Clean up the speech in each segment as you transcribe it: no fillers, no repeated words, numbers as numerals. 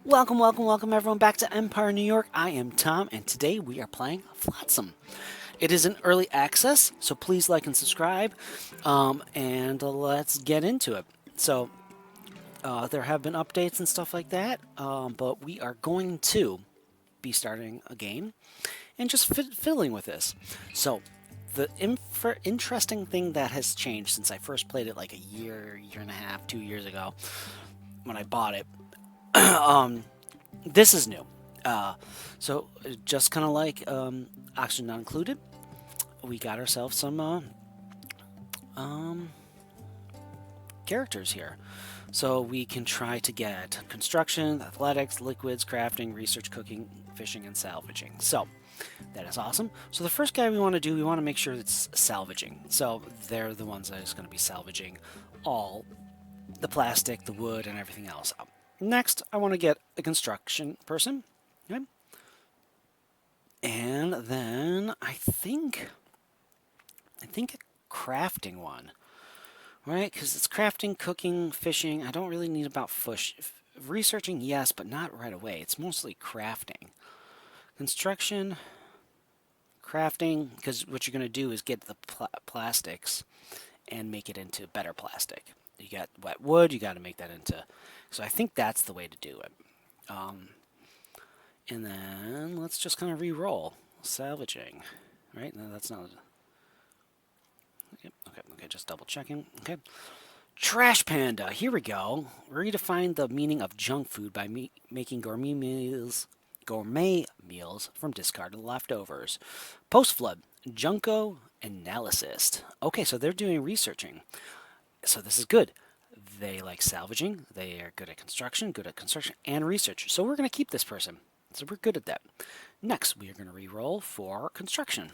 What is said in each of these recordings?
Welcome everyone back to Empire New York. I am Tom, and today we are playing Flotsam. It is in early access, so please like and subscribe, and let's get into it. There have been updates and stuff like that, but we are going to be starting a game and just fiddling with this. So, the interesting thing that has changed since I first played it like a year and a half, 2 years ago when I bought it. This is new. So just kind of like oxygen not included, we got ourselves some um, characters here. So we can try to get construction, athletics, liquids, crafting, research, cooking, fishing, and salvaging. So that is awesome. So the first guy we want to do, we want to make sure it's salvaging. So they're the ones that is going to be salvaging all the plastic, the wood, and everything else. Next, I want to get a construction person. Okay. And then I think a crafting one, right? Because it's crafting, cooking, fishing. I don't really need about researching, yes, but not right away. It's mostly crafting, construction, crafting. Because what you're going to do is get the plastics and make it into better plastic. You got wet wood. You got to make that into. So I think that's the way to do it. And then let's just kind of re-roll. Salvaging. Right? No, that's not... Yep. Okay, just double checking. Okay. Trash Panda. Here we go. Redefine the meaning of junk food by making gourmet meals from discarded leftovers. Post-flood. Junko analysis. Okay, so they're doing researching. So this is good. They like salvaging. They are good at construction, and research. So we're going to keep this person. So we're good at that. Next, we are going to re-roll for construction.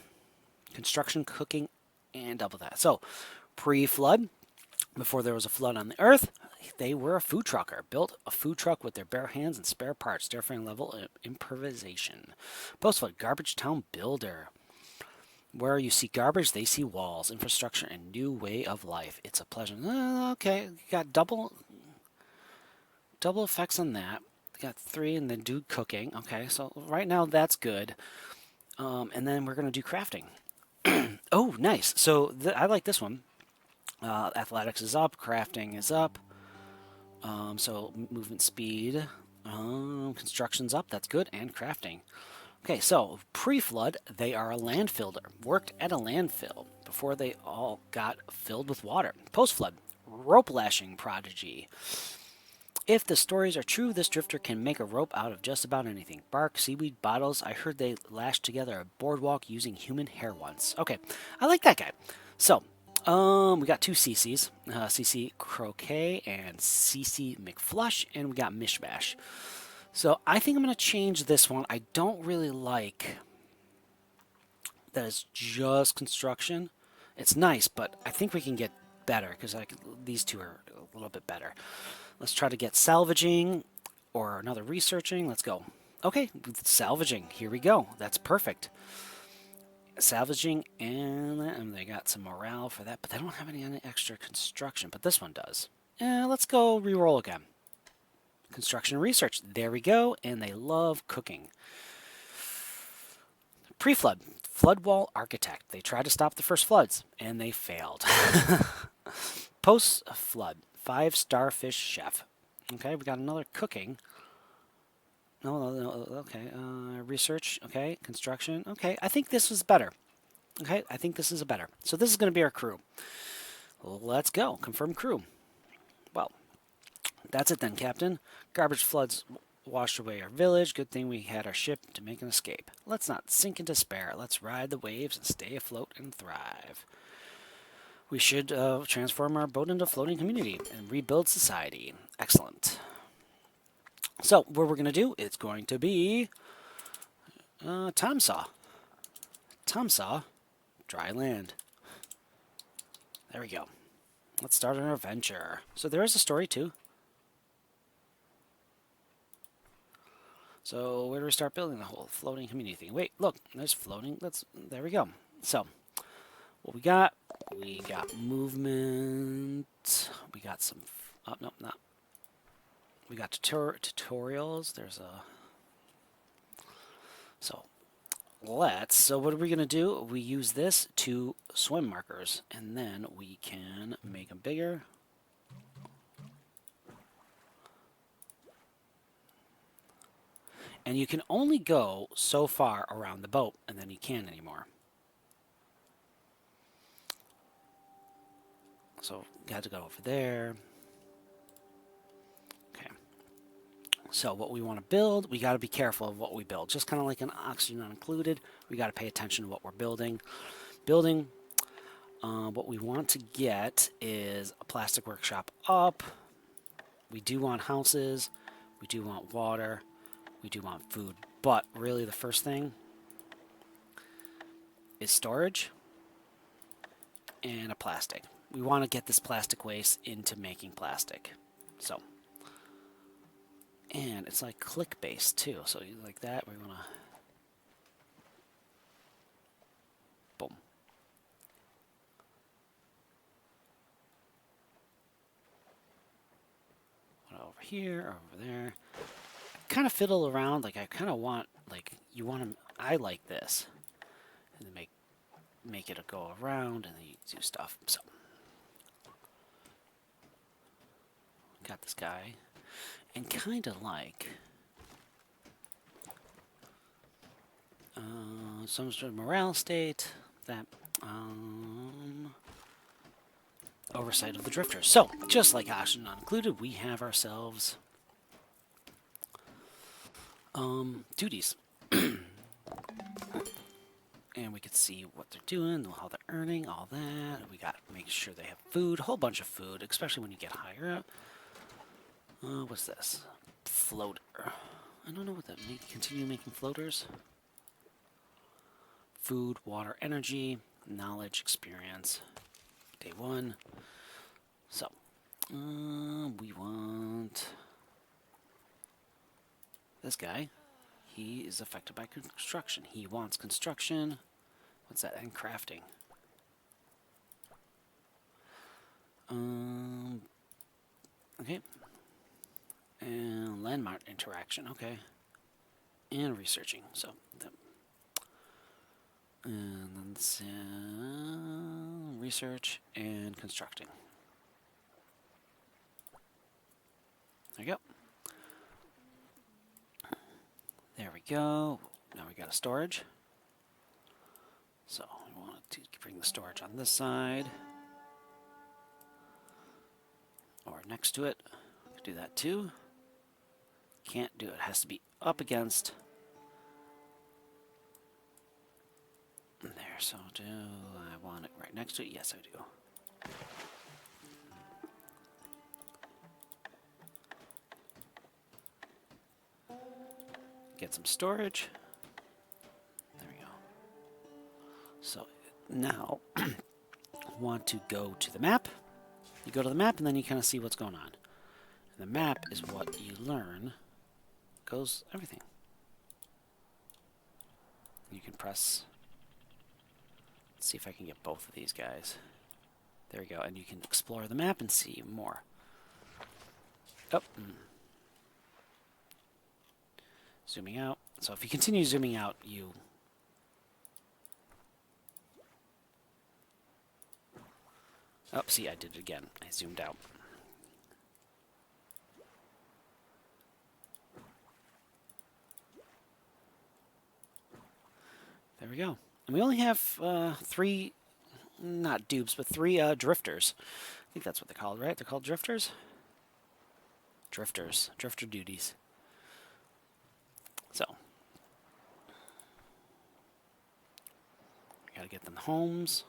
Construction, cooking, and double that. So pre-flood, before there was a flood on the earth, they were a food trucker. Built a food truck with their bare hands and spare parts. Terrifying level of improvisation. Post-flood, garbage town builder. Where you see garbage, they see walls, infrastructure, and new way of life. It's a pleasure. Okay, got double effects on that. Got 3, and then do cooking. Okay, so right now that's good. And then we're gonna do crafting. Oh, nice. So I like this one. Athletics is up, crafting is up. So movement speed, construction's up. That's good, and crafting. Okay, so pre-flood, they are a landfiller. Worked at a landfill before they all got filled with water. Post-flood, rope lashing prodigy. If the stories are true, this drifter can make a rope out of just about anything. Bark, seaweed, bottles. I heard they lashed together a boardwalk using human hair once. Okay, I like that guy. So, we got 2 CCs. CC Croquet and CC McFlush, and we got Mishmash. So I think I'm going to change this one. I don't really like that it's just construction. It's nice, but I think we can get better because these two are a little bit better. Let's try to get salvaging or another researching. Let's go. Okay, salvaging. Here we go. That's perfect. Salvaging, and they got some morale for that, but they don't have any extra construction, but this one does. Let's go re-roll again. Construction research. There we go. And they love cooking. Pre-flood. Flood wall architect. They tried to stop the first floods, and they failed. Post-flood. 5 starfish chef. Okay, we got another cooking. No, okay. Research. Okay, construction. Okay, I think this was better. Okay, I think this is better. So this is going to be our crew. Let's go. Confirm crew. Well, that's it then, Captain. Garbage floods washed away our village. Good thing we had our ship to make an escape. Let's not sink in despair. Let's ride the waves and stay afloat and thrive. We should transform our boat into a floating community and rebuild society. Excellent. So, what we're going to do, it's going to be Tom Saw. Tom Saw, dry land. There we go. Let's start our adventure. So there is a story too. So where do we start building the whole floating community thing? Wait, look, there's floating. There we go. So what we got movement. We got some. Oh no, not. We got tutorials. There's a... So what are we going to do? We use this to swim markers, and then we can make them bigger. And you can only go so far around the boat, and then you can't anymore. So, got to go over there. Okay. So, what we want to build, we got to be careful of what we build. Just kind of like an oxygen not included, we got to pay attention to what we're building. What we want to get is a plastic workshop up. We do want houses. We do want water. We do want food. But really the first thing is storage and a plastic. We want to get this plastic waste into making plastic. So, and it's like click based too. So you like that, we want to boom. Over here, over there. Kind of fiddle around, like I kind of want, like you want to, I like this, and then make it go around, and then you do stuff. So got this guy, and kind of like some sort of morale state that oversight of the drifters. So just like oxygen not included, we have ourselves duties. And we can see what they're doing, how they're earning, all that. We got to make sure they have food, a whole bunch of food, especially when you get higher up. What's this? Floater. I don't know what that means. Continue making floaters. Food, water, energy, knowledge, experience. Day 1. So, we want this guy. He is affected by construction. He wants construction. What's that? And crafting. Okay. And landmark interaction. Okay. And researching. So, and then research and constructing. There you go. There we go. Now we got a storage. So we want to bring the storage on this side. Or next to it. We can do that too. Can't do it. It has to be up against. There, so do I want it right next to it? Yes, I do. Get some storage. There we go. So now, want to go to the map. You go to the map and then you kind of see what's going on. And the map is what you learn. Goes everything. You can press. Let's see if I can get both of these guys. There we go. And you can explore the map and see more. Oh. Zooming out. So if you continue zooming out, you... Oh, see, I did it again. I zoomed out. There we go. And we only have 3, not dupes, but 3 drifters. I think that's what they're called, right? They're called drifters? Drifters. Drifter duties. So. We gotta get them homes.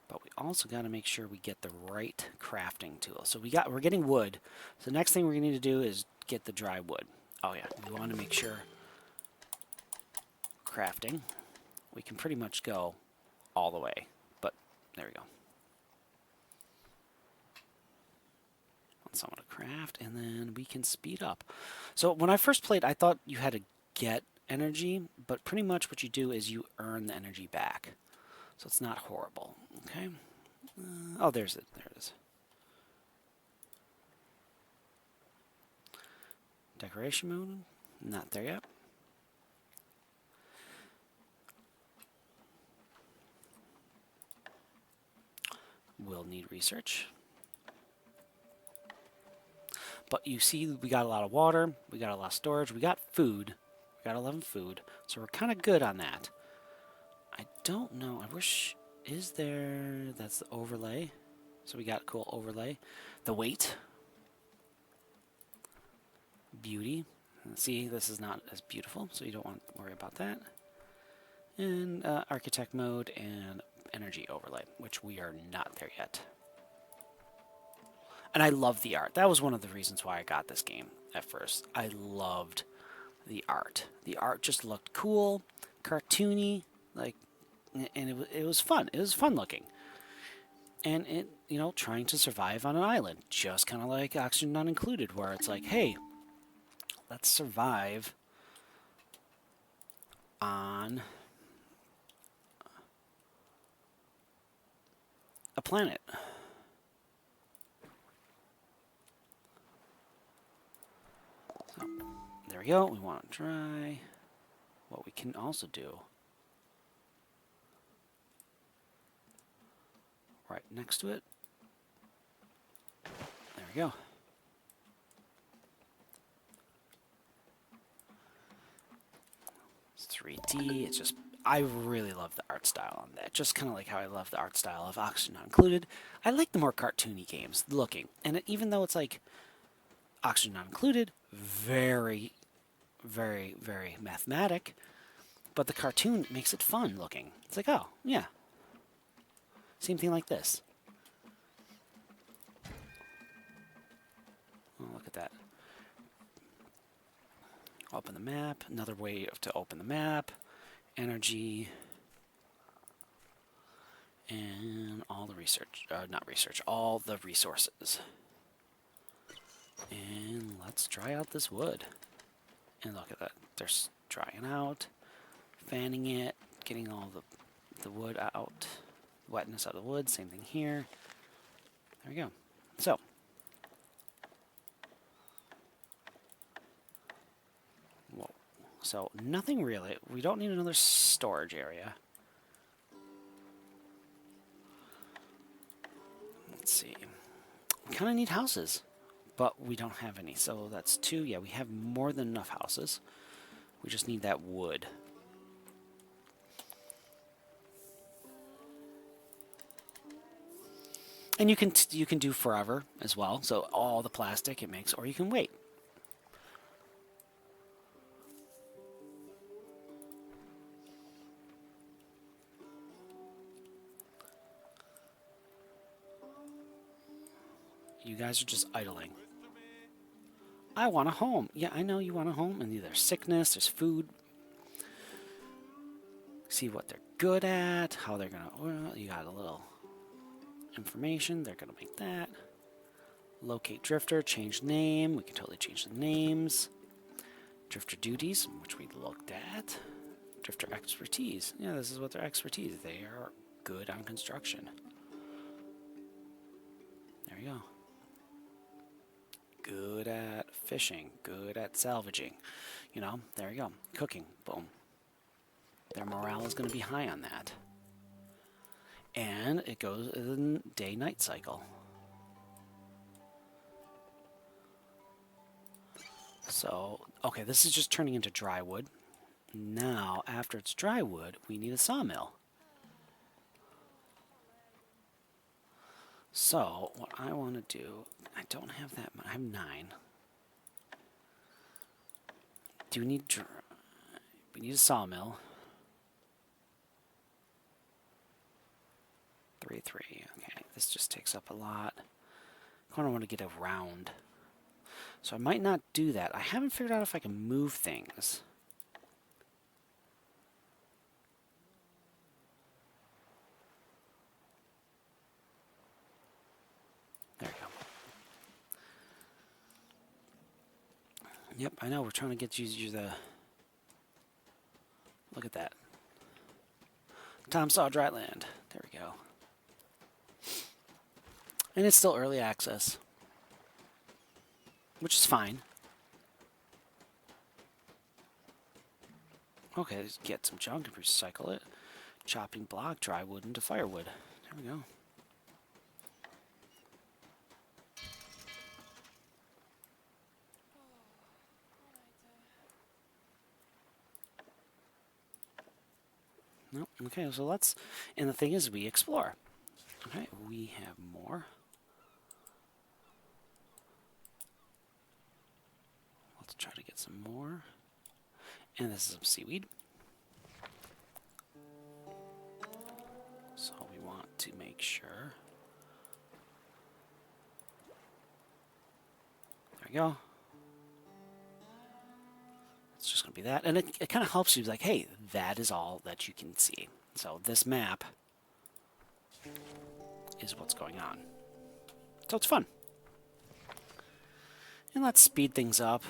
But we also got to make sure we get the right crafting tool. So we're getting wood. So the next thing we're going to need to do is get the dry wood. Oh yeah, we want to make sure crafting. We can pretty much go all the way. But there we go. Want someone to craft, and then we can speed up. So when I first played, I thought you had to get energy, but pretty much what you do is you earn the energy back. So it's not horrible, okay? Oh, there's it. There it is. Decoration mode, not there yet. We'll need research. But you see, we got a lot of water, we got a lot of storage, we got food, we got 11 food, so we're kind of good on that. I don't know, I wish, is there, that's the overlay. So we got a cool overlay. The weight. Beauty. See, this is not as beautiful, so you don't want to worry about that. And architect mode and energy overlay, which we are not there yet. And I love the art. That was one of the reasons why I got this game at first. I loved the art. The art just looked cool, cartoony, like, and it was fun. It was fun looking. And it, you know, trying to survive on an island, just kind of like Oxygen Not Included, where it's like, hey, let's survive on a planet. So, there we go. We want to try what we can also do. Right next to it. There we go. It's 3D. It's just, I really love the art style on that. Just kind of like how I love the art style of Oxygen Not Included. I like the more cartoony games looking. And even though it's like Oxygen Not Included, very, very, very mathematic, but the cartoon makes it fun looking. It's like, oh, yeah. Same thing like this. Oh, look at that. Open the map. Another way to open the map. Energy. And all the research. Not research. All the resources. And let's dry out this wood. And look at that. They're drying out. Fanning it. Getting all the wood out. Wetness out of the wood. Same thing here. There we go. So. Whoa. So nothing really. We don't need another storage area. Let's see. We kind of need houses. But we don't have any. So that's 2. Yeah, we have more than enough houses. We just need that wood. And you can do forever as well. So all the plastic it makes, or you can wait. You guys are just idling. I want a home. Yeah, I know you want a home. And there's sickness, there's food. See what they're good at, how they're gonna. Well, you got a little information. They're gonna make that. Locate drifter, change name. We can totally change the names. Drifter duties, which we looked at. Drifter expertise. Yeah, this is what their expertise. They are good on construction. There you go. Good at fishing. Good at salvaging. You know, there you go. Cooking. Boom. Their morale is going to be high on that. And it goes in day-night cycle. So, okay, this is just turning into dry wood. Now, after it's dry wood, we need a sawmill. So, what I want to do, I don't have that much, I have 9. Do we need, we need a sawmill. 3, okay, this just takes up a lot. I kind of want to get around. So I might not do that. I haven't figured out if I can move things. There we go. Yep, I know. We're trying to get you the... Look at that. Tom saw dry land. There we go. And it's still early access, which is fine. Okay, let's get some junk and recycle it. Chopping block, dry wood into firewood. There we go. No, okay, so let's, and the thing is we explore. Okay, we have more. Let's try to get some more. And this is some seaweed. So we want to make sure. There we go. It's just going to be that. And it kind of helps you, like, hey, that is all that you can see. So this map is what's going on. So it's fun. And let's speed things up.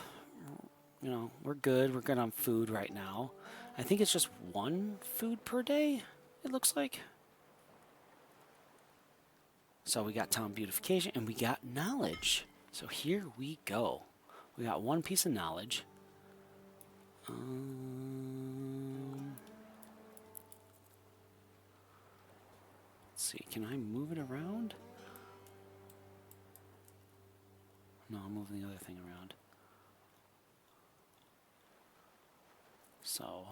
You know, we're good. We're good on food right now. I think it's just one food per day, it looks like. So we got town beautification and we got knowledge. So here we go. We got one piece of knowledge. Let's see, can I move it around? No, I'm moving the other thing around. So,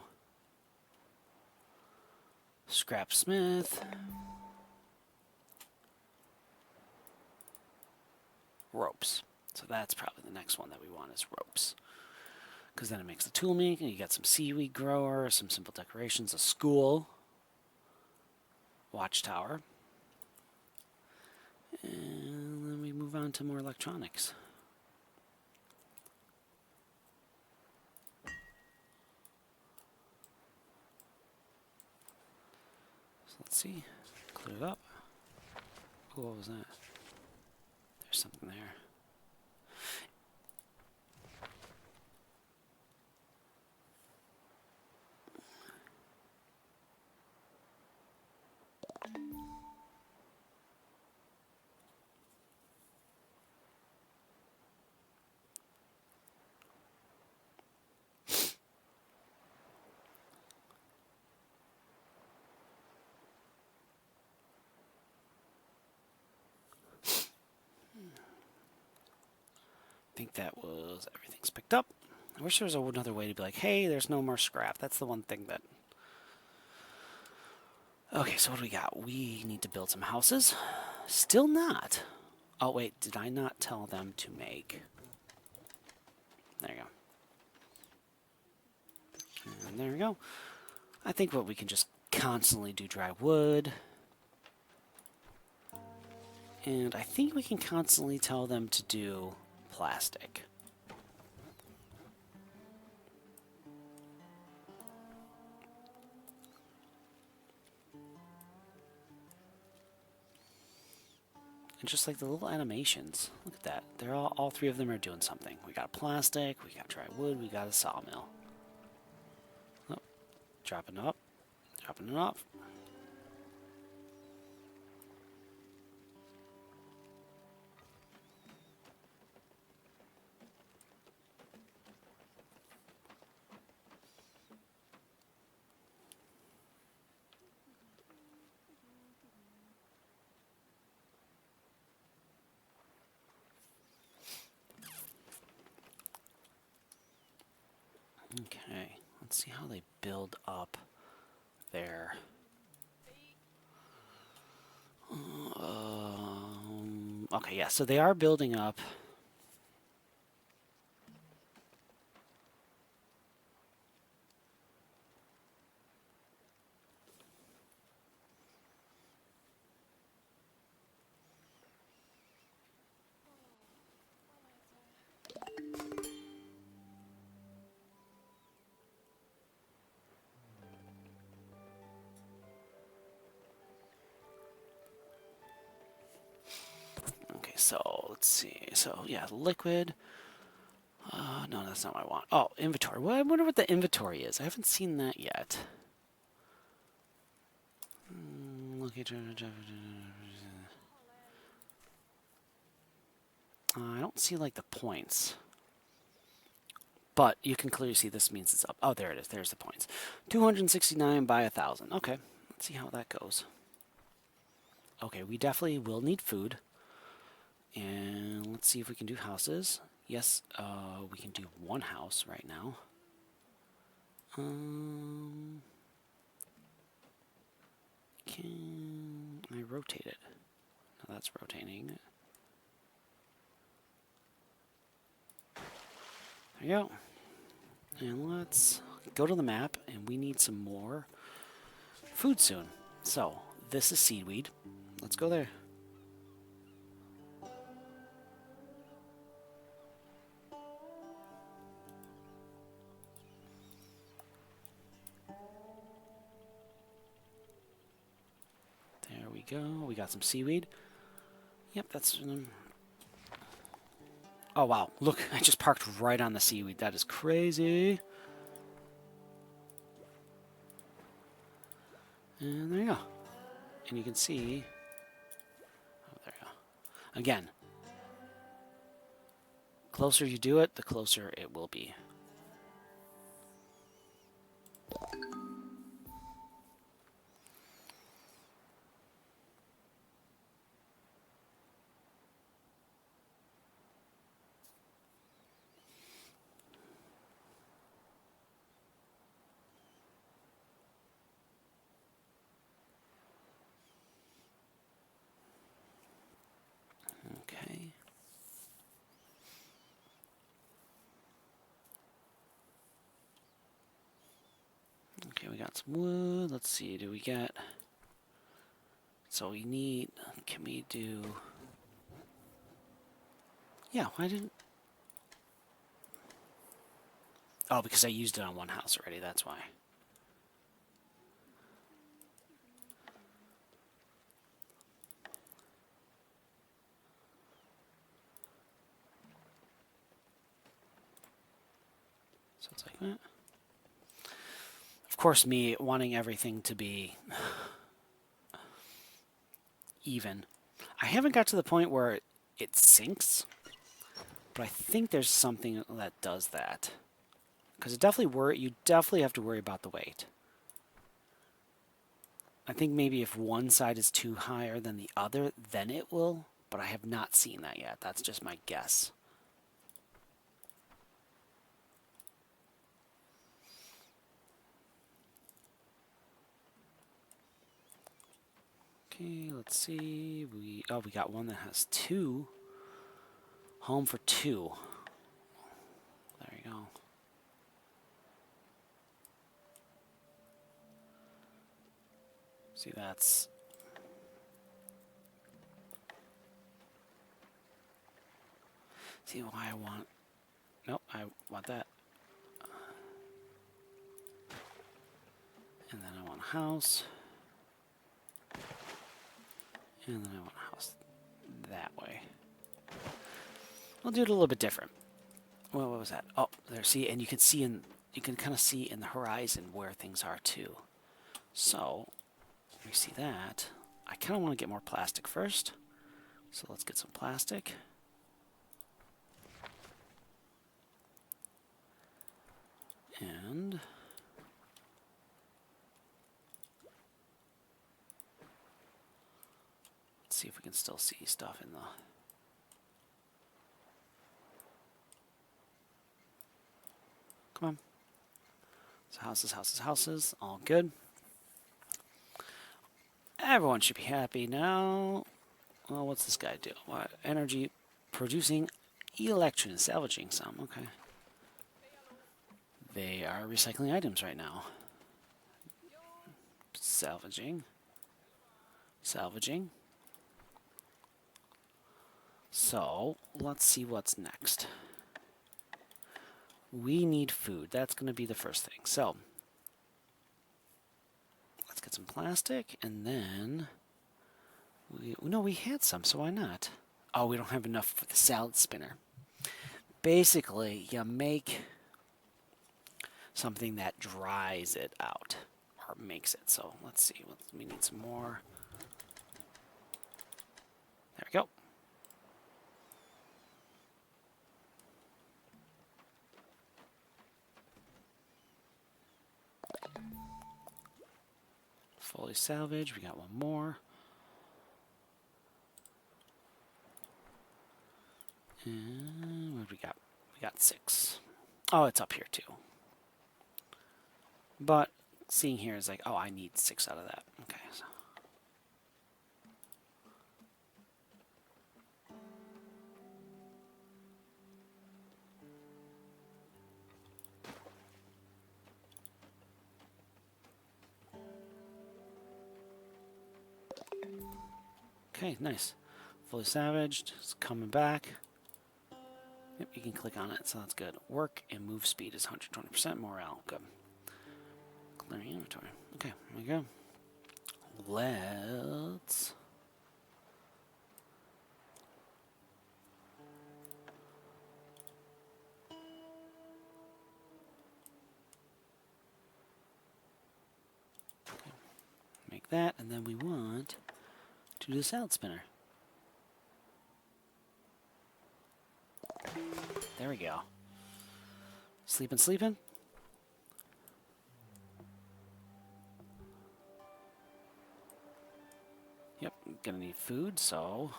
scrap smith. Ropes. So that's probably the next one that we want is ropes. Because then it makes the tool making. You got some seaweed grower, some simple decorations, a school, watchtower. And then we move on to more electronics. So let's see. Clear it up. Oh, what was that? There's something there. I think that was everything's picked up. I wish there was another way to be like, hey, there's no more scrap. That's the one thing that... Okay, so what do we got? We need to build some houses. Still not. Oh, wait, did I not tell them to make... There you go. And there we go. I think what we can just constantly do dry wood. And I think we can constantly tell them to do plastic. And just like the little animations. Look at that. They're all three of them are doing something. We got plastic, we got dry wood, we got a sawmill. Oh, dropping up, dropping it off. Okay, let's see how they build up there. Okay, yeah, so they are building up. Okay, so let's see. So, yeah, liquid. No, that's not what I want. Oh, inventory. Well, I wonder what the inventory is. I haven't seen that yet. I don't see, like, the points. But you can clearly see this means it's up. Oh, there it is. There's the points. 269 by 1,000. Okay, let's see how that goes. Okay, we definitely will need food. And let's see if we can do houses. Yes, we can do one house right now. Can I rotate it? No, that's rotating. There you go. And let's go to the map, and we need some more food soon. So, this is seaweed. Let's go there. There we go. We got some seaweed. Yep, that's... Oh, wow. Look, I just parked right on the seaweed. That is crazy. And there you go. And you can see... Oh, there you go. Again, closer you do it, the closer it will be. Okay. Okay, we got some wood. Let's see, do we get... So we need... Can we do... Yeah, why didn't... Oh, because I used it on one house already, that's why. So it's like that. Of course, me wanting everything to be even. I haven't got to the point where it sinks, but I think there's something that does that. Because it definitely you definitely have to worry about the weight. I think maybe if one side is too higher than the other, then it will, but I have not seen that yet. That's just my guess. Okay, let's see. We got one that has 2. Home for 2. There you go. See, that's... See why I want... Nope, I want that. And then I want a house. And then I want a house that way. I'll do it a little bit different. Well, what was that? Oh, there. See, and you can kind of see in the horizon where things are too. So, we see that. I kind of want to get more plastic first. So let's get some plastic. And let's see if we can still see stuff in the... Come on. So houses, houses, houses. All good. Everyone should be happy now. Well, what's this guy do? What? Energy producing electricity, salvaging some. Okay. They are recycling items right now. Salvaging. Salvaging. So, let's see what's next. We need food. That's going to be the first thing. So, let's get some plastic, and then... we had some, so why not? Oh, we don't have enough for the salad spinner. Basically, you make something that dries it out, or makes it. So, let's see. We need some more. There we go. Fully salvaged. We got one more. And what do we got? We got 6. Oh, it's up here too. But seeing here is like, oh, I need 6 out of that. Okay, so. Okay, nice. Fully salvaged. It's coming back. Yep, you can click on it, so that's good. Work and move speed is 120%. Morale, good. Clearing inventory. Okay, here we go. Let's... make that, and then we want to do the salad spinner. There we go. Sleeping, sleeping. Yep, gonna need food, so...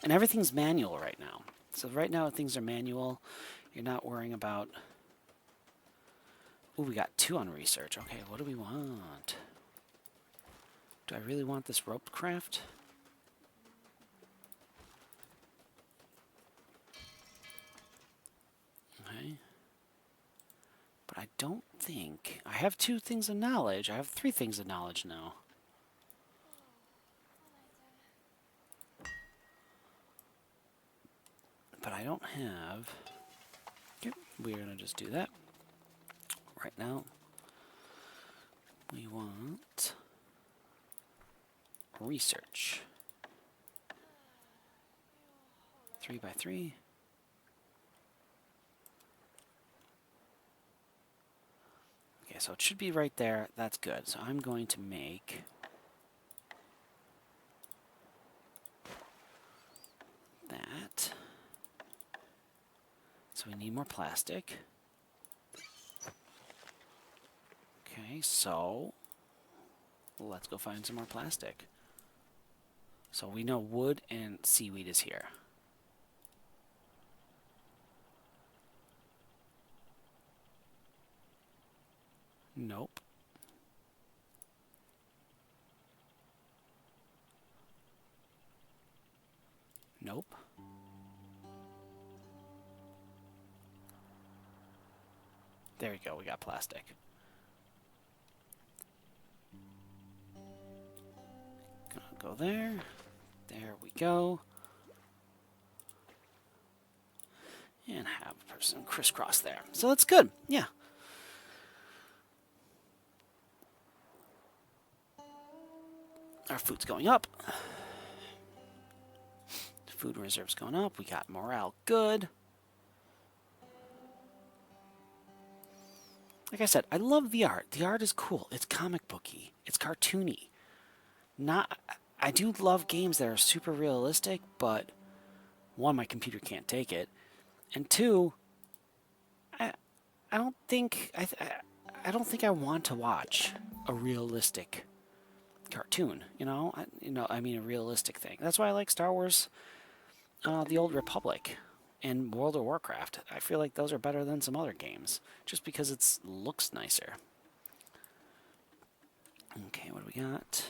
And everything's manual right now. So right now things are manual. You're not worrying about... Ooh, we got 2 on research. Okay, what do we want? Do I really want this rope craft? Okay. But I don't think... I have 2 things of knowledge. I have 3 things of knowledge now. But I don't have... Okay, we're going to just do that. Right now, we want research. 3 by 3. Okay, so it should be right there. That's good. So I'm going to make that. So we need more plastic. Okay, so let's go find some more plastic. So we know wood and seaweed is here. Nope. Nope. There we go, we got plastic. Gonna go there. There we go. And have a person crisscross there. So that's good, yeah. Our food's going up. Food reserve's going up. We got morale good. Like I said, I love the art. The art is cool. It's comic booky. It's cartoony. I do love games that are super realistic, but 1, my computer can't take it, and 2, I don't think I don't think I want to watch a realistic cartoon. I mean a realistic thing. That's why I like Star Wars, The Old Republic, and World of Warcraft. I feel like those are better than some other games, just because it looks nicer. Okay, what do we got?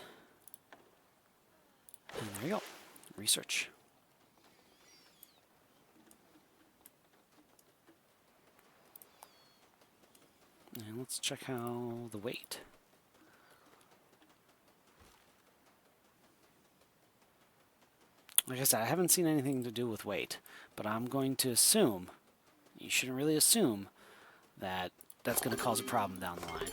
And there we go. Research. And let's check how the weight. Like I said, I haven't seen anything to do with weight, but I'm going to assume, you shouldn't really assume, that that's going to cause a problem down the line.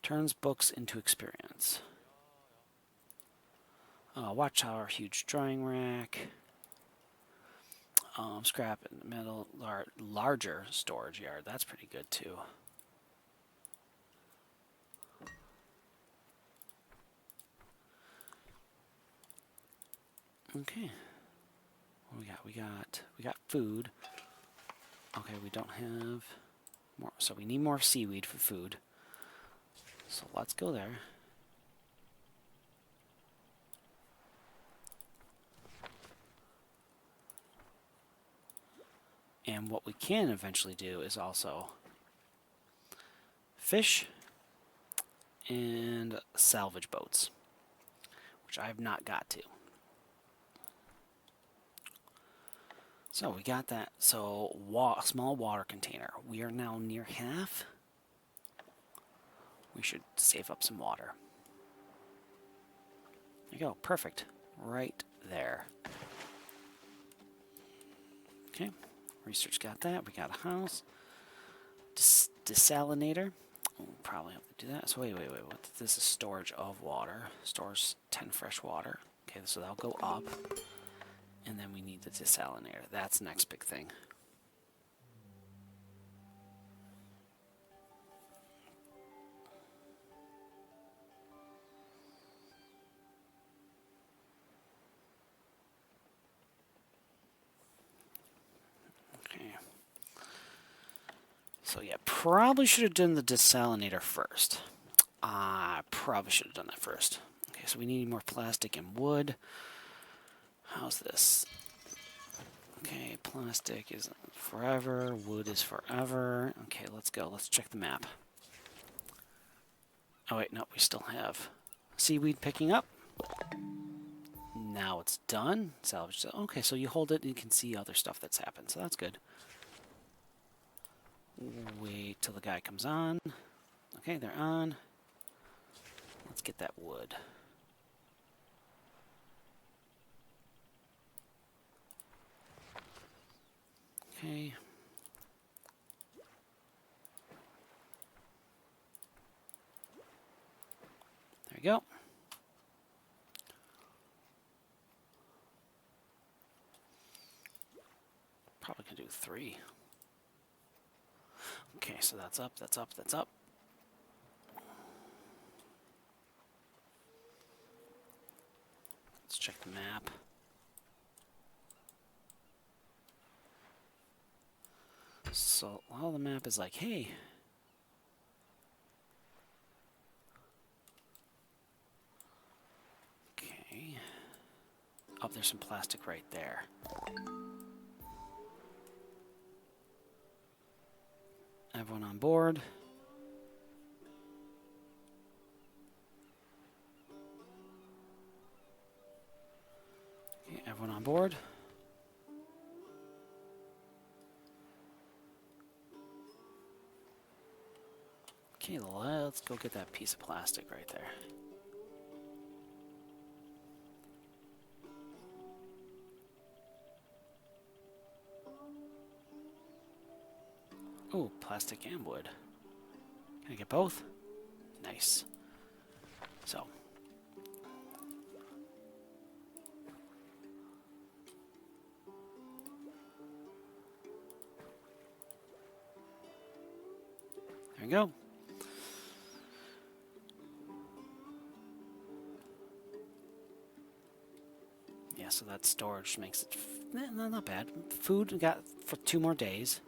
Turns books into experience. Watchtower, huge drying rack. Scrap in the middle, larger storage yard. That's pretty good too. Okay. What we got? We got food. Okay, we don't have more, so we need more seaweed for food. So let's go there. And what we can eventually do is also fish and salvage boats, which I have not got to. So we got that. So small water container. We are now near half. We should save up some water. There you go. Perfect. Right there. Okay. Research got that. We got a house. Desalinator. We'll probably have to do that. So wait. This is storage of water. Stores 10 fresh water. Okay, so that'll go up. And then we need the desalinator. That's the next big thing. Okay. So yeah, probably should have done the desalinator first. I probably should have done that first. Okay, so we need more plastic and wood. How's this? Okay, plastic is forever, wood is forever. Okay, let's go. Let's check the map. Oh wait, no, we still have seaweed picking up. Now it's done. Salvage. Okay, so you hold it and you can see other stuff that's happened, so that's good. Wait till the guy comes on. Okay, they're on. Let's get that wood. Okay. There we go. Probably can do 3. Okay, so that's up, that's up, that's up. Let's check the map. So, well, the map is like, hey. Okay. Oh, there's some plastic right there. Everyone on board. Okay, everyone on board. Okay, let's go get that piece of plastic right there. Oh, plastic and wood. Can I get both? Nice. So. There we go. Yeah, so that storage makes it not bad. Food we got for 2 more days.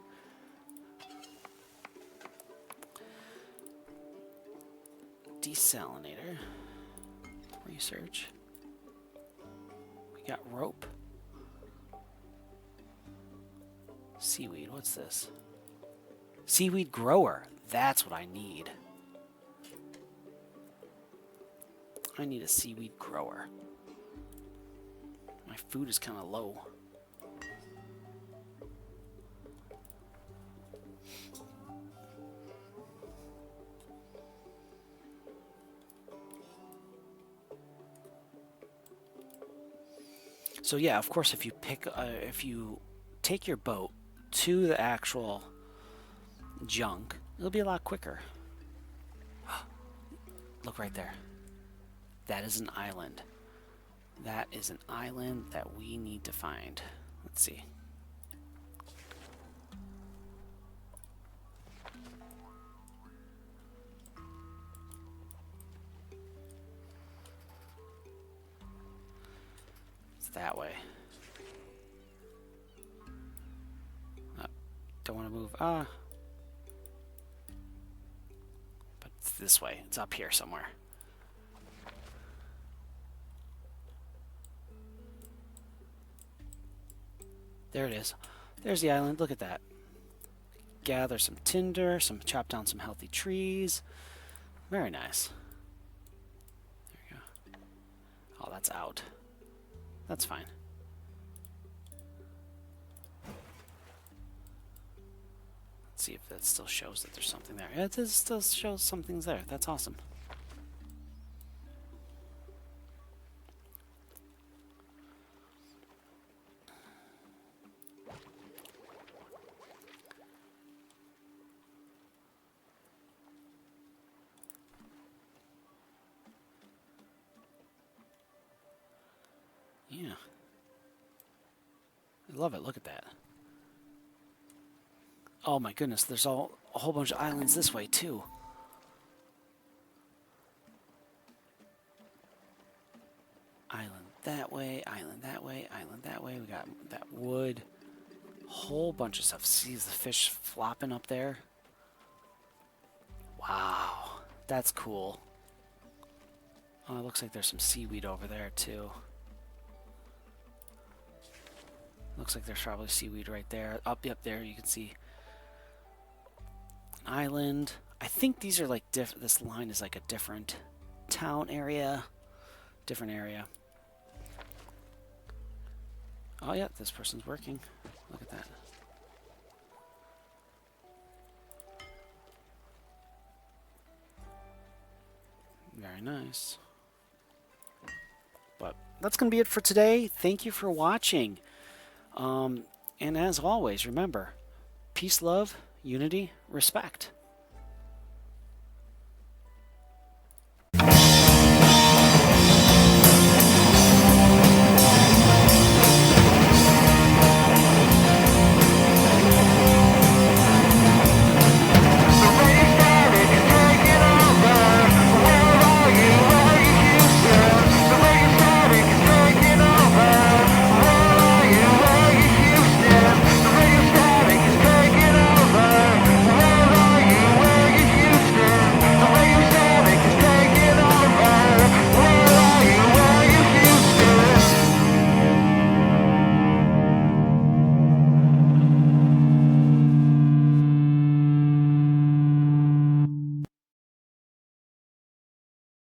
Desalinator. Research. We got rope. Seaweed, what's this? Seaweed grower. That's what I need. I need a seaweed grower. My food is kind of low. So yeah, of course, if you take your boat to the actual junk, it'll be a lot quicker. Look right there. That is an island. That is an island that we need to find. Let's see. It's that way. Don't want to move. But it's this way. It's up here somewhere. There it is. There's the island. Look at that. Gather some tinder, chop down some healthy trees. Very nice. There we go. Oh, that's out. That's fine. Let's see if that still shows that there's something there. It still shows something's there. That's awesome. Yeah. I love it. Look at that. Oh my goodness, there's a whole bunch of islands this way too. Island that way, island that way, island that way. We got that wood. Whole bunch of stuff. See the fish flopping up there? Wow, that's cool. Oh, it looks like there's some seaweed over there too. Looks like there's probably seaweed right there. Up there you can see an island. I think these are like this line is like a different town area. Different area. Oh yeah, this person's working. Look at that. Very nice. But that's going to be it for today. Thank you for watching. And as always, remember, peace, love, unity, respect.